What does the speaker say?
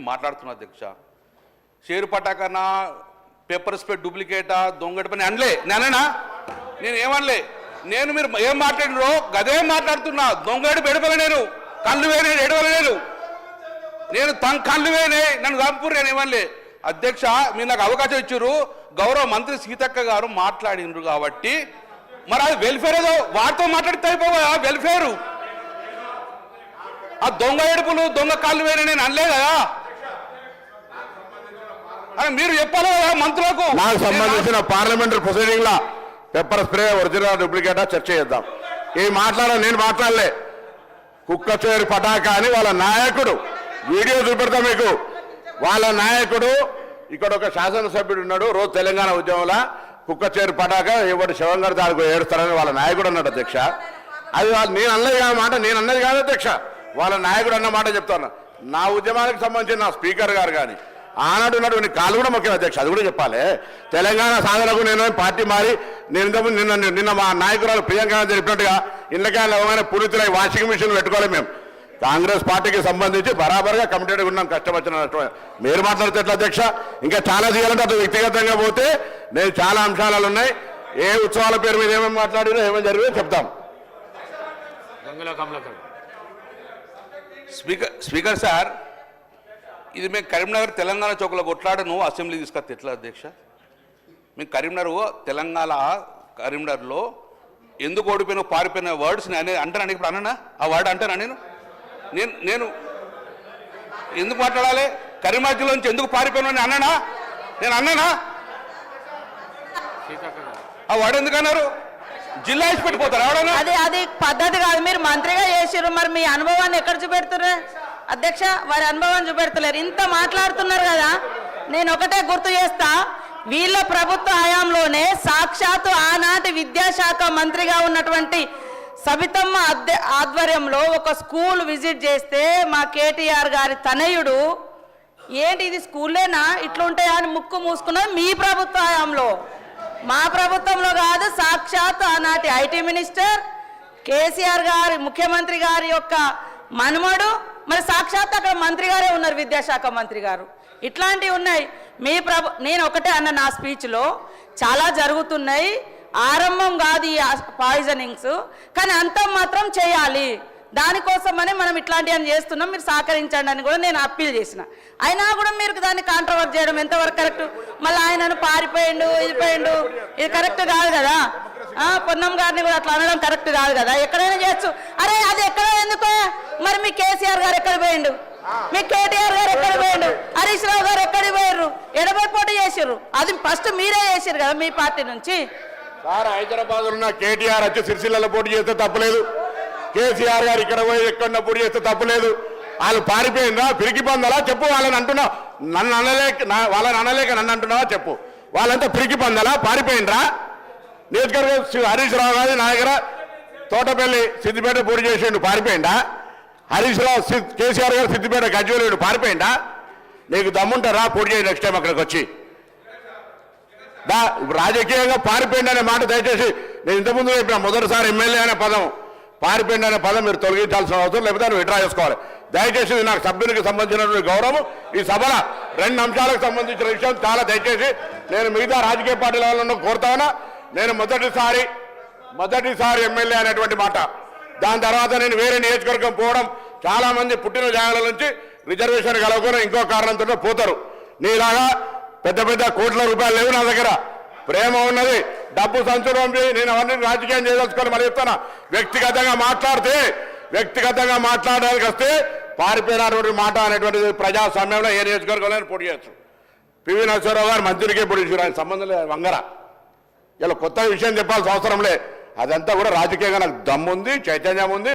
మాట్లాడుతున్నా అధ్యక్ష. Share పటాకనా, paper spread డూప్లికేటా, దొంగటి పని అనలే. నేనేనా? నేను ఏమనలే. నేను మీరు ఏం మాట్లాడినో గదే మాట్లాడుతున్నా. దొంగడు బెడపలే, నేను కళ్ళు వేనే ఎడవలేను, నేను కళ్ళు వేనే, నన్ను చంపురు, నేను ఏమనలే. అధ్యక్ష, మీరు నాకు అవకాశం ఇచ్చారు. గౌరవ మంత్రి సీతక్క గారు మాట్లాడినరు కాబట్టి మరి అది వెల్ఫేర్ ఏదో వారితో మాట్లాడితే అయిపోవా? వెల్ఫేరు ఆ దొంగ ఏడుపులు, దొంగ కాళ్ళు వేరే నేను అనలే కదా. అని మీరు చెప్పాలి కదా మంత్రులకు. నాకు సంబంధించిన పార్లమెంటరీ ప్రొసీడింగ్ లా పెప్పర్ స్ప్రే ఒరిజినల్ డూప్లికేటా చర్చ చేద్దాం. ఈ నేను మాట్లాడలే. కుక్క చేరు పటాకా అని వాళ్ళ నాయకుడు వీడియో చూపెడతా మీకు. వాళ్ళ నాయకుడు ఇక్కడ ఒక శాసనసభ్యుడు ఉన్నాడు, రోజు తెలంగాణ ఉద్యమంలో కుక్క చేరు పటాక ఎవరు శవం గారు దానికి ఏడుస్తారని వాళ్ళ నాయకుడు అన్నాడు అధ్యక్ష. అది నేను అన్నది కాదు మాట, నేను అన్నది కాదు అధ్యక్ష, వాళ్ళ నాయకుడు అన్న మాట చెప్తాను. నా ఉద్యమానికి సంబంధించిన నా స్పీకర్ గారు కానీ ఆనాడు ఉన్నటువంటి కాళ్ళు కూడా ముఖ్యం అధ్యక్ష, అది కూడా చెప్పాలి. తెలంగాణ సాధనకు నేను పార్టీ మారి నేను నిన్న మా నాయకురాలు ప్రియాంక చెప్పినట్టుగా ఇళ్ళకాయలు అవగానే పురితులై వాషింగ్ మిషన్ పెట్టుకోవాలి. మేము కాంగ్రెస్ పార్టీకి సంబంధించి బరాబర్గా కమిటెడ్గా ఉన్నాం. కష్టపడిన మీరు మాట్లాడితే ఎట్లా అధ్యక్ష? ఇంకా చాలా చేయాలంటే అటు వ్యక్తిగతంగా పోతే నేను చాలా అంశాలు ఉన్నాయి. ఏ ఉత్సవాల పేరు మీద ఏమేమి మాట్లాడినా ఏమేమి జరిగిందో చెప్తాం. స్పీకర్ సార్, ఇది మేము కరీంనగర్ తెలంగాణ చౌకలో కొట్లాడ నువ్వు అసెంబ్లీ తీసుకొస్తే ఎట్లా అధ్యక్ష? మేము కరీంనగర్లో ఎందుకు ఓడిపోయిన పారిపోయిన వర్డ్స్ అంటాను. ఇప్పుడు అన్నా ఆ వర్డ్ అంటానా? నేను ఎందుకు మాట్లాడాలి? కరీంనగర్లోంచి ఎందుకు పారిపోయినా అన్నానా? నేను అన్నానా? ఆ వర్డ్ ఎందుకు అన్నారు? జిల్లా వేసి పెట్టిపోతారు ఎవడన్నా? అది పద్ధతి కాదు. మీరు మంత్రిగా చేసిర్రు, మరి మీ అనుభవాన్ని ఎక్కడ చూపెడుతున్నారు అధ్యక్ష? వారి అనుభవాన్ని చూపెడతలేరు. ఇంత మాట్లాడుతున్నారు కదా. నేను ఒకటే గుర్తు చేస్తా, వీళ్ళ ప్రభుత్వ హయాంలోనే సాక్షాత్తు ఆనాటి విద్యాశాఖ మంత్రిగా ఉన్నటువంటి సబితమ్మ ఆధ్వర్యంలో ఒక స్కూల్ విజిట్ చేస్తే మా కేటీఆర్ గారి తనయుడు ఏంటి ఇది స్కూల్లేనా ఇట్లుంటాయా అని ముక్కు మూసుకున్నది మీ ప్రభుత్వ హయాంలో, మా ప్రభుత్వంలో కాదు. సాక్షాత్ ఆనాటి ఐటీ మినిస్టర్ కేసీఆర్ గారి ముఖ్యమంత్రి గారి యొక్క మనుమడు, మరి సాక్షాత్ అక్కడ మంత్రి గారే ఉన్నారు, విద్యాశాఖ మంత్రి గారు. ఇట్లాంటివి ఉన్నాయి. నేను ఒకటే అన్న నా స్పీచ్లో, చాలా జరుగుతున్నాయి, ఆరంభం కాదు ఈ పాయిజనింగ్స్, కానీ అంతం మాత్రం చేయాలి. దానికోసమనే మనం ఇట్లాంటివన్నీ చేస్తున్నాం, మీరు సహకరించండి అని కూడా నేను అప్పీల్ చేసిన. అయినా కూడా మీరు దాన్ని కాంట్రవర్ట్ చేయడం ఎంతవరకు కరెక్ట్? మళ్ళీ ఆయనను పారిపోయిండు, ఇది కరెక్ట్ కాదు కదా. పొన్నం గారిని కూడా అట్లా అనడం కరెక్ట్ కాదు కదా. ఎక్కడైనా చేయొచ్చు. అరే అది ఎక్కడ ఎందుకో, మరి మీ కేసీఆర్ గారు ఎక్కడ పోయిండు, మీ కేటీఆర్ గారు ఎక్కడ పోయిండు, హరీష్ రావు గారు ఎక్కడికి పోయారు, ఎడబై పోటీ చేసిర్రు. అది ఫస్ట్ మీరే చేసిర్రు కదా మీ పార్టీ నుంచి. సార్, హైదరాబాద్ ఉన్న కేటీఆర్ వచ్చి సిరిసిల్లలో పోటీ చేస్తే తప్పలేదు. కేసీఆర్ గారు ఇక్కడ పోయి ఎక్కడ పోటీ చేస్తే తప్పలేదు. వాళ్ళు పారిపోయిందా, పిరికి పందలా చెప్పు. వాళ్ళని అంటున్నావు, వాళ్ళని అనలేక నన్ను అంటున్నావా చెప్పు. వాళ్ళంతా పిరికి పందలా, పారిపోయిండ్రా? నియోజకవర్గం హరీష్ రావు గారి నా దగ్గర తోటపల్లి సిద్దిపేట పోటీ చేసిండు, పారిపోయిందా? హరీష్ రావు కేసీఆర్ గారు సిద్దిపేట గజ్వేలు పారిపోయిందా? నీకు దమ్ముంటారా పోటీ చేయి నెక్స్ట్ టైం అక్కడికి వచ్చి. రాజకీయంగా పారిపోయింది అనే మాట దయచేసి, నేను ఇంతకుముందు చెప్పిన మొదటిసారి ఎమ్మెల్యే అనే పదం, పారిపోయింది అనే పదం మీరు తొలగించాల్సిన అవసరం, లేకపోతే విడ్రా చేసుకోవాలి. దయచేసి నాకు సభ్యునికి సంబంధించినటువంటి గౌరవం. ఈ సభలో 2 అంశాలకు సంబంధించిన విషయం చాలా దయచేసి నేను మిగతా రాజకీయ పార్టీల వాళ్ళను కోరుతా ఉన్నా. నేను మొదటిసారి ఎమ్మెల్యే అనేటువంటి మాట, దాని తర్వాత నేను వేరే నియోజకవర్గం పోవడం, చాలా మంది పుట్టిన జాగాల నుంచి రిజర్వేషన్ కలవకుండా ఇంకో కారణంతో పోతారు. నీలాగా పెద్ద పెద్ద కోట్ల రూపాయలు లేవు నా దగ్గర, ప్రేమ ఉన్నది, డబ్బు సంచుడం. నేను అవన్నీ రాజకీయం చేయదలుచుకొని మరి చెప్తాను. వ్యక్తిగతంగా మాట్లాడడానికి వస్తే పారిపోయినటువంటి మాట అనేటువంటిది ప్రజాస్వామ్యంలో ఏ నియోజకవర్గంలో పోటీ చేయొచ్చు. పివి నరసింహారావు గారు మంత్రికే పోటీ చేశారు, ఆయన సంబంధం లేదు వంగర. ఇలా కొత్త విషయం చెప్పాల్సిన అవసరం లే. అదంతా కూడా రాజకీయంగా నాకు దమ్ముంది, చైతన్యం ఉంది.